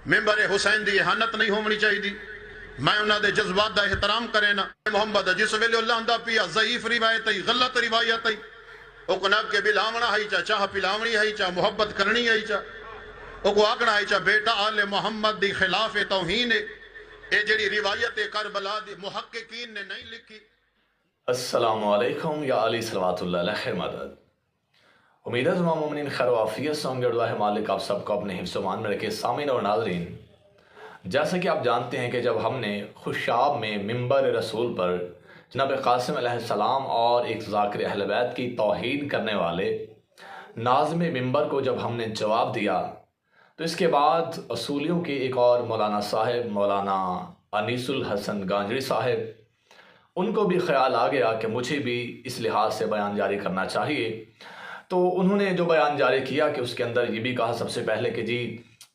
ممبر حسین دی احانت نہیں ہونی چاہیے، میں انہاں دے جذبات دا احترام کرے نا۔ محمد جس ویلے اللہ دا پیا ضعیف روایت ہے، غلط روایت ہے، او کناب کے بلاونا ہے چا چاہ پلاونی ہے چا محبت کرنی ہے چا او کو آکڑا ہے چا بیٹا آل محمد دی خلاف توہین ہے، اے جڑی روایت کربلا دی محققین نے نہیں لکھی۔ السلام علیکم یا علی صلوات اللہ علیہ خیر مدد۔ امید ہے تمام مومنین خیر و عافیت سے ہوں گے۔ اللہ مالک آپ سب کو اپنے حفظ و امان میں رکھے۔ سامعین اور ناظرین، جیسا کہ آپ جانتے ہیں کہ جب ہم نے خوشاب میں منبر رسول پر جناب قاسم علیہ السلام اور ایک ذاکر اہل بیت کی توہین کرنے والے ناظم منبر کو جب ہم نے جواب دیا، تو اس کے بعد اصولیوں کے ایک اور مولانا صاحب، مولانا انیس الحسن گانجڑی صاحب، ان کو بھی خیال آ گیا کہ مجھے بھی اس لحاظ سے بیان جاری کرنا چاہیے۔ تو انہوں نے جو بیان جاری کیا کہ اس کے اندر یہ بھی کہا سب سے پہلے کہ جی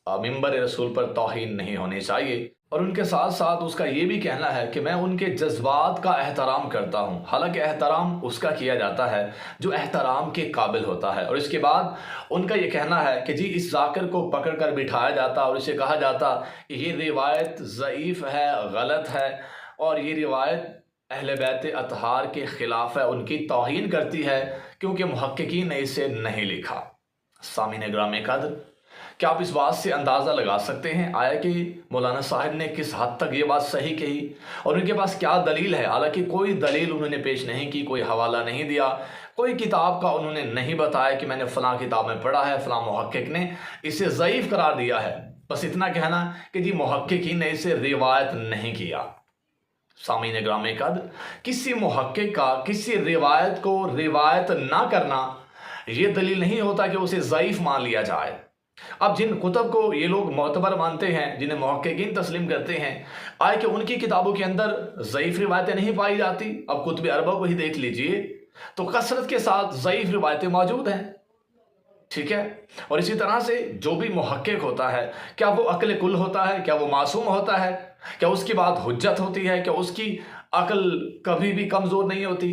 منبر رسول پر توہین نہیں ہونی چاہیے، اور ان کے ساتھ ساتھ اس کا یہ بھی کہنا ہے کہ میں ان کے جذبات کا احترام کرتا ہوں، حالانکہ احترام اس کا کیا جاتا ہے جو احترام کے قابل ہوتا ہے۔ اور اس کے بعد ان کا یہ کہنا ہے کہ جی اس ذاکر کو پکڑ کر بٹھایا جاتا اور اسے کہا جاتا کہ یہ روایت ضعیف ہے، غلط ہے، اور یہ روایت اہل بیت اطہار کے خلاف ہے، ان کی توہین کرتی ہے کیونکہ محققین نے اسے نہیں لکھا۔ سامعین گرامی قدر، کیا آپ اس بات سے اندازہ لگا سکتے ہیں آیا کہ مولانا صاحب نے کس حد تک یہ بات صحیح کہی اور ان کے پاس کیا دلیل ہے؟ حالانکہ کوئی دلیل انہوں نے پیش نہیں کی، کوئی حوالہ نہیں دیا، کوئی کتاب کا انہوں نے نہیں بتایا کہ میں نے فلاں کتاب میں پڑھا ہے، فلاں محقق نے اسے ضعیف قرار دیا ہے۔ بس اتنا کہنا کہ جی محققین نے اسے روایت نہیں کیا۔ سامعین گرامی قدر، کسی محقق کا کسی روایت کو روایت نہ کرنا یہ دلیل نہیں ہوتا کہ اسے ضعیف مان لیا جائے۔ اب جن کتب کو یہ لوگ معتبر مانتے ہیں، جنہیں محققین تسلیم کرتے ہیں، آئے کہ ان کی کتابوں کے اندر ضعیف روایتیں نہیں پائی جاتی؟ اب کتب اربع کو ہی دیکھ لیجئے تو کثرت کے ساتھ ضعیف روایتیں موجود ہیں، ٹھیک ہے؟ اور اسی طرح سے جو بھی محقق ہوتا ہے، کیا وہ عقل کل ہوتا ہے؟ کیا وہ معصوم ہوتا ہے؟ کیا اس کی بات حجت ہوتی ہے؟ کیا اس کی عقل کبھی بھی کمزور نہیں ہوتی؟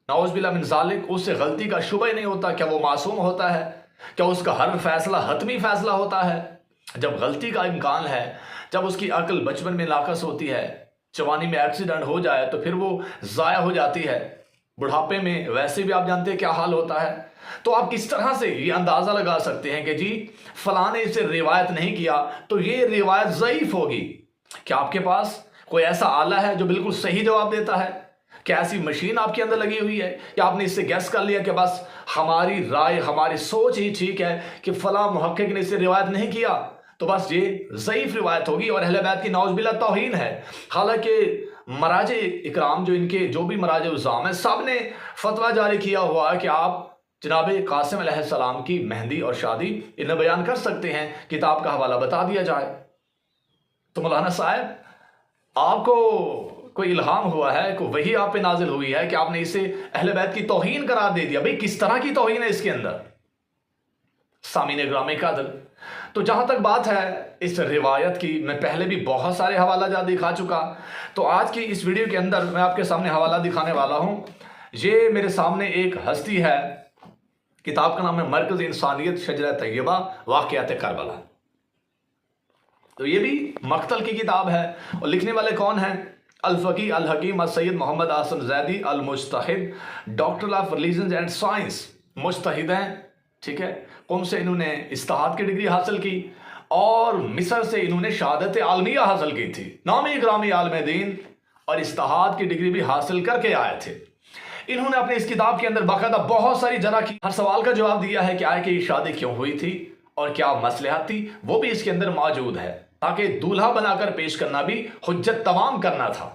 نعوذ باللہ من ذالک، اس سے غلطی کا شبہ ہی نہیں ہوتا؟ کیا وہ معصوم ہوتا ہے؟ کیا اس کا ہر فیصلہ حتمی فیصلہ ہوتا ہے؟ جب غلطی کا امکان ہے، جب اس کی عقل بچپن میں ناقص ہوتی ہے، جوانی میں ایکسیڈنٹ ہو جائے تو پھر وہ ضائع ہو جاتی ہے، بڑھاپے میں ویسے بھی آپ جانتے ہیں کیا حال ہوتا ہے، تو آپ کس طرح سے یہ اندازہ لگا سکتے ہیں کہ جی فلاں نے اسے روایت نہیں کیا تو یہ روایت ضعیف ہوگی؟ کیا آپ کے پاس کوئی ایسا آلہ ہے جو بالکل صحیح جواب دیتا ہے؟ کیا ایسی مشین آپ کے اندر لگی ہوئی ہے؟ یا آپ نے اس سے گیس کر لیا کہ بس ہماری رائے، ہماری سوچ ہی ٹھیک ہے کہ فلاں محقق نے اسے روایت نہیں کیا تو بس یہ ضعیف روایت ہوگی اور اہل بیت کی نعوذ باللہ توہین ہے؟ حالانکہ مراجع اکرام جو ان کے جو بھی مراجع الزام ہیں، سب نے فتویٰ جاری کیا ہوا ہے کہ آپ جناب قاسم علیہ السلام کی مہندی اور شادی انہیں بیان کر سکتے ہیں، کتاب کا حوالہ بتا دیا جائے۔ تو مولانا صاحب، آپ کو کوئی الہام ہوا ہے، کوئی وحی آپ پہ نازل ہوئی ہے کہ آپ نے اسے اہل بیت کی توہین قرار دے دیا؟ بھئی کس طرح کی توہین ہے اس کے اندر؟ سامعین گرامی قدر، تو جہاں تک بات ہے اس روایت کی، میں پہلے بھی بہت سارے حوالہ جات دکھا چکا، تو آج کی اس ویڈیو کے اندر میں آپ کے سامنے حوالہ دکھانے والا ہوں۔ یہ میرے سامنے ایک ہستی ہے، کتاب کا نام ہے مرکز انسانیت شجرہ طیبہ واقعات کربلا۔ تو یہ بھی مقتل کی کتاب ہے، اور لکھنے والے کون ہیں؟ الفقی الحکیم السید محمد آصم زیدی المجتہد، doctor of religions and science, مجتہد ہیں، ٹھیک ہے؟ قم سے انہوں نے اجتہاد کی ڈگری حاصل کی اور مصر سے انہوں نے شہادت عالمیہ حاصل کی تھی، نامی گرامی عالم دین، اور اجتہاد کی ڈگری بھی حاصل کر کے آئے تھے۔ انہوں نے اپنے اس کتاب کے اندر باقاعدہ بہت ساری جرح کی، ہر سوال کا جواب دیا ہے کہ آئے کہ یہ شادی کیوں ہوئی تھی اور کیا مصلحت تھی، وہ بھی اس کے اندر موجود ہے، تاکہ دولہا بنا کر پیش کرنا بھی حجت تمام کرنا تھا،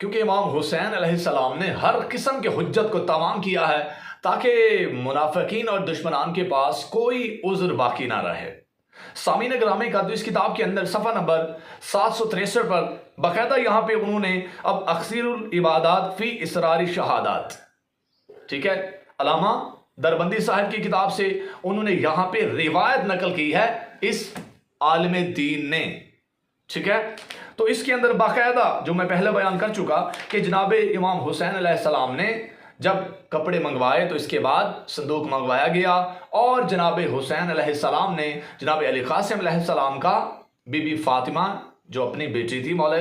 کیونکہ امام حسین علیہ السلام نے ہر قسم کے حجت کو تمام کیا ہے تاکہ منافقین اور دشمنان کے پاس کوئی عذر باقی نہ رہے۔ سامعین گرامی کا، تو اس کتاب کے اندر صفحہ نمبر 763 پر باقاعدہ یہاں پہ انہوں نے اب اخصیر العبادات فی اسرار شہادات، ٹھیک ہے، علامہ دربندی صاحب کی کتاب سے انہوں نے یہاں پہ روایت نقل کی ہے اس عالم دین نے، ٹھیک ہے؟ تو اس کے اندر باقاعدہ جو میں پہلے بیان کر چکا کہ جناب امام حسین علیہ السلام نے جب کپڑے منگوائے تو اس کے بعد صندوق منگوایا گیا اور جناب حسین علیہ السلام نے جناب علی قاسم علیہ السلام کا بی بی فاطمہ جو اپنی بیٹی تھی مولا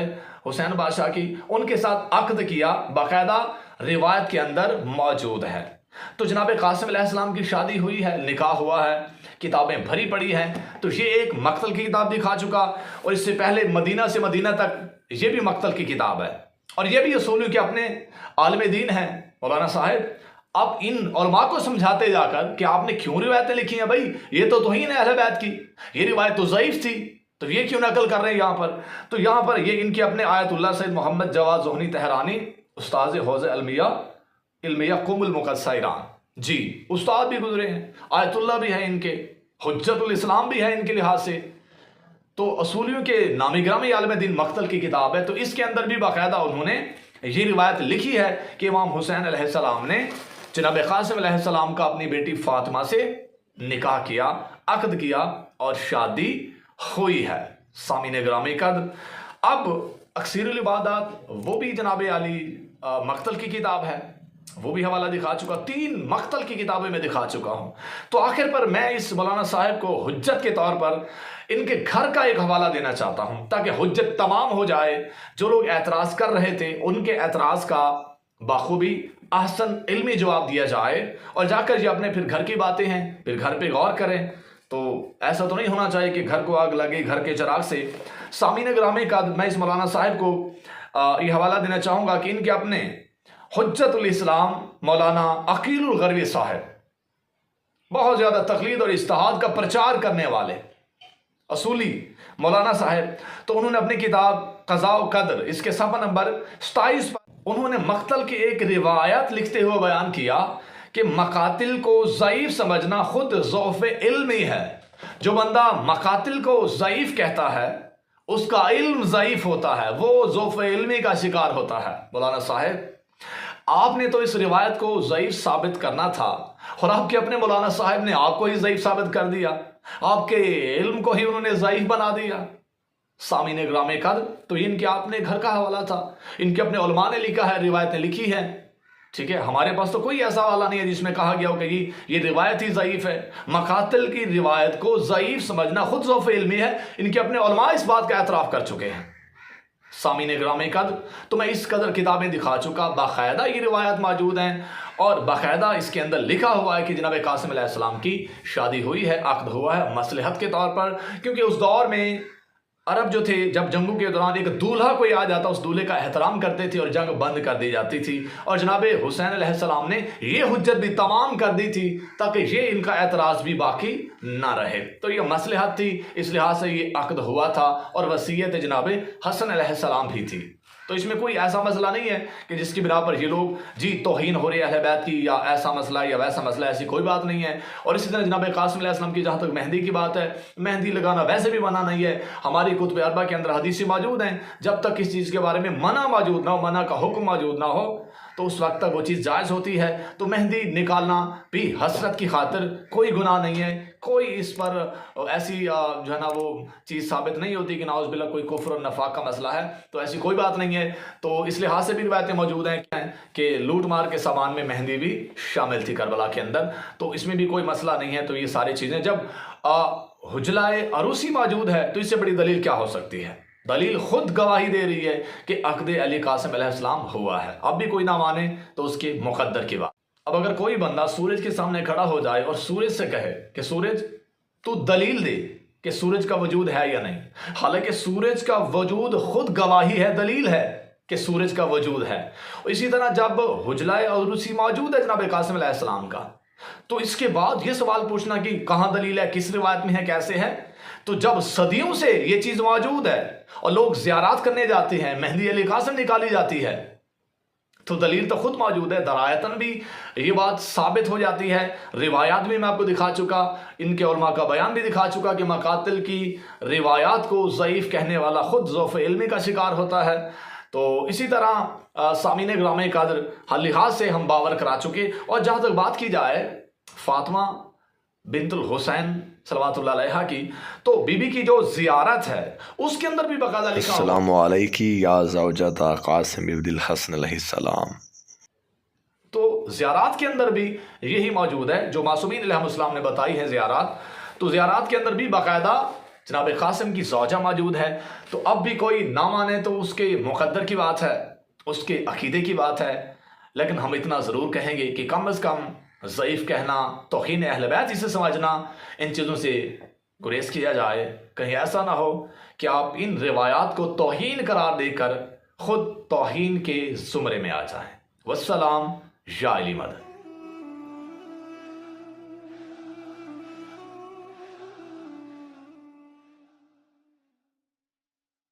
حسین بادشاہ کی، ان کے ساتھ عقد کیا، باقاعدہ روایت کے اندر موجود ہے۔ تو جناب قاسم علیہ السلام کی شادی ہوئی ہے، نکاح ہوا ہے، کتابیں بھری پڑی ہیں۔ تو یہ ایک مقتل کی کتاب دکھا چکا، اور اس سے پہلے مدینہ سے مدینہ تک یہ بھی مقتل کی کتاب ہے، اور یہ بھی اصولیوں کے اپنے عالم دین ہیں مولانا صاحب۔ اب ان علماء کو سمجھاتے جا کر کہ آپ نے کیوں روایتیں لکھی ہیں بھائی، یہ تو توہین ہے اہل بیت کی، یہ روایت تو ضعیف تھی، تو یہ کیوں نقل کر رہے ہیں یہاں پر؟ تو یہاں پر یہ ان کے اپنے آیت اللہ سید محمد جواد زہنی تہرانی، استاذ حوض علمیہ قم المقدسہ ایران، جی استاد بھی گزرے ہیں، آیت اللہ بھی ہے ان کے، حجت الاسلام بھی ہے ان کے لحاظ سے۔ تو اصولیوں کے نامی گرامی عالم دین مقتل کی کتاب ہے، تو اس کے اندر بھی باقاعدہ انہوں نے یہ روایت لکھی ہے کہ امام حسین علیہ السلام نے جناب قاسم علیہ السلام کا اپنی بیٹی فاطمہ سے نکاح کیا، عقد کیا، اور شادی ہوئی ہے۔ سامعین گرامی قدر، اب اکثیر العبادات وہ بھی جناب علی مقتل کی کتاب ہے، وہ بھی حوالہ دکھا چکا، 3 مقتل کی کتابیں میں دکھا چکا ہوں۔ تو آخر پر میں اس مولانا صاحب کو حجت کے طور پر ان کے گھر کا ایک حوالہ دینا چاہتا ہوں، تاکہ حجت تمام ہو جائے۔ جو لوگ اعتراض کر رہے تھے ان کے اعتراض کا بخوبی احسن علمی جواب دیا جائے، اور جا کر یہ اپنے پھر گھر کی باتیں ہیں، پھر گھر پہ غور کریں۔ تو ایسا تو نہیں ہونا چاہیے کہ گھر کو آگ لگے گھر کے چراغ سے۔ سامعین گرامی کا میں اس مولانا صاحب کو یہ حوالہ دینا چاہوں گا کہ ان کے اپنے حجت الاسلام مولانا عقیل الغروی صاحب، بہت زیادہ تقلید اور اجتہاد کا پرچار کرنے والے اصولی مولانا صاحب، تو انہوں نے اپنی کتاب قضاء و قدر، اس کے صفحہ نمبر 27 پر انہوں نے مقتل کی ایک روایت لکھتے ہوئے بیان کیا کہ مقاتل کو ضعیف سمجھنا خود ضعف علمی ہے۔ جو بندہ مقاتل کو ضعیف کہتا ہے اس کا علم ضعیف ہوتا ہے، وہ ضعف علمی کا شکار ہوتا ہے۔ مولانا صاحب، آپ نے تو اس روایت کو ضعیف ثابت کرنا تھا، اور آپ کے اپنے مولانا صاحب نے آپ کو ہی ضعیف ثابت کر دیا، آپ کے علم کو ہی انہوں نے ضعیف بنا دیا۔ سامعین گرامی قدر، تو ان کے اپنے گھر کا حوالہ تھا، ان کے اپنے علماء نے لکھا ہے، روایتیں لکھی ہیں، ٹھیک ہے۔ ہمارے پاس تو کوئی ایسا حوالہ نہیں ہے جس میں کہا گیا ہو کہ یہ روایت ہی ضعیف ہے۔ مقاتل کی روایت کو ضعیف سمجھنا خود ضعف علمی ہے، ان کے اپنے علماء اس بات کا اعتراف کر چکے ہیں۔ سامعین گرامی قدر، تو میں اس قدر کتابیں دکھا چکا، باقاعدہ یہ روایت موجود ہیں، اور باقاعدہ اس کے اندر لکھا ہوا ہے کہ جناب قاسم علیہ السلام کی شادی ہوئی ہے، عقد ہوا ہے مصلحت کے طور پر، کیونکہ اس دور میں عرب جو تھے جب جنگوں کے دوران ایک دولہا کوئی آ جاتا اس دولہے کا احترام کرتے تھے اور جنگ بند کر دی جاتی تھی، اور جناب حسین علیہ السلام نے یہ حجت بھی تمام کر دی تھی تاکہ یہ ان کا اعتراض بھی باقی نہ رہے۔ تو یہ مصلحت تھی، اس لحاظ سے یہ عقد ہوا تھا، اور وصیت جناب حسن علیہ السلام بھی تھی۔ تو اس میں کوئی ایسا مسئلہ نہیں ہے کہ جس کی بنا پر یہ لوگ جی توہین ہو رہی ہے اہل بیت کی، یا ایسا مسئلہ یا ویسا مسئلہ، ایسی کوئی بات نہیں ہے۔ اور اسی طرح جناب قاسم علیہ السلام کی جہاں تک مہندی کی بات ہے، مہندی لگانا ویسے بھی منع نہیں ہے، ہماری کتب اربع کے اندر حدیثیں موجود ہیں، جب تک کسی چیز کے بارے میں منع موجود نہ ہو، منع کا حکم موجود نہ ہو، تو اس وقت تک وہ چیز جائز ہوتی ہے۔ تو مہندی نکالنا بھی حسرت کی خاطر کوئی گناہ نہیں ہے، کوئی اس پر ایسی جو ہے نا وہ چیز ثابت نہیں ہوتی کہ نعوذ باللہ کوئی کفر اور نفاق کا مسئلہ ہے، تو ایسی کوئی بات نہیں ہے۔ تو اس لحاظ سے بھی روایتیں موجود ہیں کہ لوٹ مار کے سامان میں مہندی بھی شامل تھی کربلا کے اندر، تو اس میں بھی کوئی مسئلہ نہیں ہے۔ تو یہ ساری چیزیں جب حجلائے عروسی موجود ہے تو اس سے بڑی دلیل کیا ہو سکتی ہے؟ دلیل خود گواہی دے رہی ہے کہ عقد علی قاسم علیہ السلام ہوا ہے، اب بھی کوئی نہ مانے تو اس کے مقدر کی بات۔ اب اگر کوئی بندہ سورج کے سامنے کھڑا ہو جائے اور سورج سے کہے کہ سورج تو دلیل دے کہ سورج کا وجود ہے یا نہیں، حالانکہ سورج کا وجود خود گواہی ہے، دلیل ہے کہ سورج کا وجود ہے۔ اسی طرح جب حجلائے عروسی موجود ہے جناب قاسم علیہ السلام کا، تو اس کے بعد یہ سوال پوچھنا کہ کہاں دلیل ہے، کس روایت میں ہے، کیسے ہے؟ تو جب صدیوں سے یہ چیز موجود ہے اور لوگ زیارات کرنے جاتے ہیں، مہندی علی قاسم نکالی جاتی ہے، تو دلیل تو خود موجود ہے، درایتاً بھی یہ بات ثابت ہو جاتی ہے۔ روایات بھی میں آپ کو دکھا چکا، ان کے علماء کا بیان بھی دکھا چکا کہ مقاتل کی روایات کو ضعیف کہنے والا خود ضعف علمی کا شکار ہوتا ہے۔ تو اسی طرح سامعین گرامی قدر ہر لحاظ سے ہم باور کرا چکے۔ اور جہاں تک بات کی جائے فاطمہ بنت الحسین صلوات اللہ علیہا کی، تو بی بی کی جو زیارت ہے اس کے اندر بھی باقاعدہ لکھا ہوا السلام علیکی یا زوجۃ قاسم بن الحسن علیہ السلام۔ تو زیارات کے اندر بھی یہی موجود ہے جو معصومین علیہ السلام نے بتائی ہے زیارات، تو زیارات کے اندر بھی باقاعدہ جناب قاسم کی زوجہ موجود ہے، تو اب بھی کوئی نہ مانے تو اس کے مقدر کی بات ہے، اس کے عقیدے کی بات ہے، لیکن ہم اتنا ضرور کہیں گے کہ کم از کم ضعیف کہنا، توہین اہل بیت اسے سمجھنا، ان چیزوں سے گریز کیا جائے. کہیں ایسا نہ ہو کہ آپ ان روایات کو توہین قرار دے کر خود توہین کے زمرے میں آ جائیں. والسلام، یا علی مدد.